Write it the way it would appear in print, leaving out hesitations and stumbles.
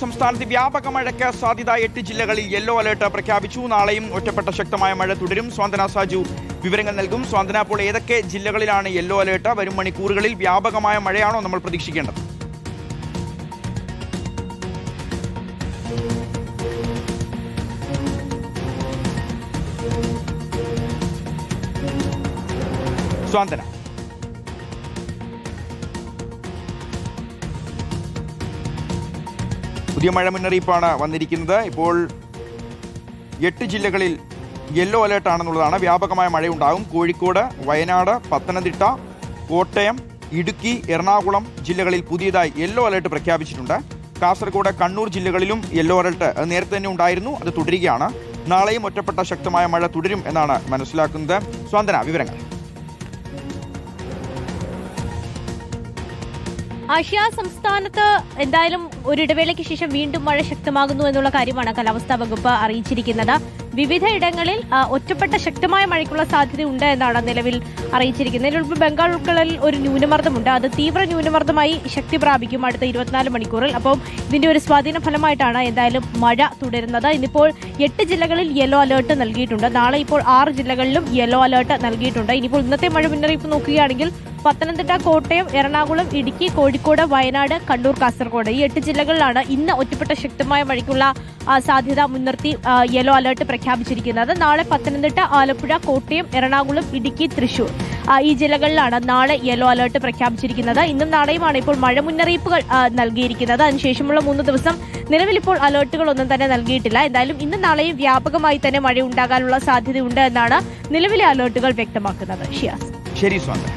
സംസ്ഥാനത്ത് വ്യാപക മഴയ്ക്ക് സാധ്യത 8 ജില്ലകളിൽ യെല്ലോ അലർട്ട് പ്രഖ്യാപിച്ചു. നാളെയും ഒറ്റപ്പെട്ട ശക്തമായ മഴ തുടരും. സ്വാന്തന സാജു വിവരങ്ങൾ നൽകും. സ്വാന്തന, അപ്പോൾ ഏതൊക്കെ ജില്ലകളിലാണ് യെല്ലോ അലർട്ട്? വരും മണിക്കൂറുകളിൽ വ്യാപകമായ മഴയാണോ നമ്മൾ പ്രതീക്ഷിക്കേണ്ടത്? സ്വാന്തന, പുതിയ മഴ മുന്നറിയിപ്പാണ് വന്നിരിക്കുന്നത്. ഇപ്പോൾ 8 ജില്ലകളിൽ യെല്ലോ അലേർട്ട് ആണെന്നുള്ളതാണ്. വ്യാപകമായ മഴയുണ്ടാകും. കോഴിക്കോട്, വയനാട്, പത്തനംതിട്ട, കോട്ടയം, ഇടുക്കി, എറണാകുളം ജില്ലകളിൽ പുതിയതായി യെല്ലോ അലേർട്ട് പ്രഖ്യാപിച്ചിട്ടുണ്ട്. കാസർഗോഡ്, കണ്ണൂർ ജില്ലകളിലും യെല്ലോ അലേർട്ട് നേരത്തെ തന്നെ ഉണ്ടായിരുന്നു, അത് തുടരുകയാണ്. നാളെയും ഒറ്റപ്പെട്ട ശക്തമായ മഴ തുടരും എന്നാണ് മനസ്സിലാക്കുന്നത്. സ്വാന്തന, വിവരങ്ങൾ. ആഷ്യ, സംസ്ഥാനത്ത് എന്തായാലും ഒരിടവേളയ്ക്ക് ശേഷം വീണ്ടും മഴ ശക്തമാകുന്നു എന്നുള്ള കാര്യമാണ് കാലാവസ്ഥാ വകുപ്പ് അറിയിച്ചിരിക്കുന്നത്. വിവിധ ഇടങ്ങളിൽ ഒറ്റപ്പെട്ട ശക്തമായ മഴയ്ക്കുള്ള സാധ്യതയുണ്ട് എന്നാണ് നിലവിൽ അറിയിച്ചിരിക്കുന്നത്. ഇതിൽ ബംഗാൾ ഉൾക്കടലിൽ ഒരു ന്യൂനമർദ്ദമുണ്ട്. അത് തീവ്ര ന്യൂനമർദ്ദമായി ശക്തി പ്രാപിക്കും അടുത്ത 24 മണിക്കൂറിൽ. അപ്പോൾ ഇതിന്റെ ഒരു സ്വാധീന ഫലമായിട്ടാണ് എന്തായാലും മഴ തുടരുന്നത്. ഇന്നിപ്പോൾ 8 ജില്ലകളിൽ യെല്ലോ അലേർട്ട് നൽകിയിട്ടുണ്ട്. നാളെ ഇപ്പോൾ 6 ജില്ലകളിലും യെല്ലോ അലേർട്ട് നൽകിയിട്ടുണ്ട്. ഇനിയിപ്പോൾ ഇന്നത്തെ മഴ മുന്നറിയിപ്പ് നോക്കുകയാണെങ്കിൽ പത്തനംതിട്ട, കോട്ടയം, എറണാകുളം, ഇടുക്കി, കോഴിക്കോട്, വയനാട്, കണ്ണൂർ, കാസർഗോഡ് ഈ 8 ജില്ലകളിലാണ് ഇന്ന് ഒറ്റപ്പെട്ട ശക്തമായ മഴയ്ക്കുള്ള സാധ്യത മുൻനിർത്തി യെല്ലോ അലേർട്ട് പ്രഖ്യാപിച്ചിരിക്കുന്നത്. നാളെ പത്തനംതിട്ട, ആലപ്പുഴ, കോട്ടയം, എറണാകുളം, ഇടുക്കി, തൃശൂർ ഈ ജില്ലകളിലാണ് നാളെ യെല്ലോ അലേർട്ട് പ്രഖ്യാപിച്ചിരിക്കുന്നത്. ഇന്നും നാളെയുമാണ് ഇപ്പോൾ മഴ മുന്നറിയിപ്പുകൾ നൽകിയിരിക്കുന്നത്. അതിനുശേഷമുള്ള 3 ദിവസം നിലവിലിപ്പോൾ അലേർട്ടുകളൊന്നും തന്നെ നൽകിയിട്ടില്ല. എന്തായാലും ഇന്നും നാളെയും വ്യാപകമായി തന്നെ മഴ ഉണ്ടാകാനുള്ള സാധ്യതയുണ്ട് എന്നാണ് നിലവിലെ അലേർട്ടുകൾ വ്യക്തമാക്കുന്നത്. ശരി സ്വാന്തന.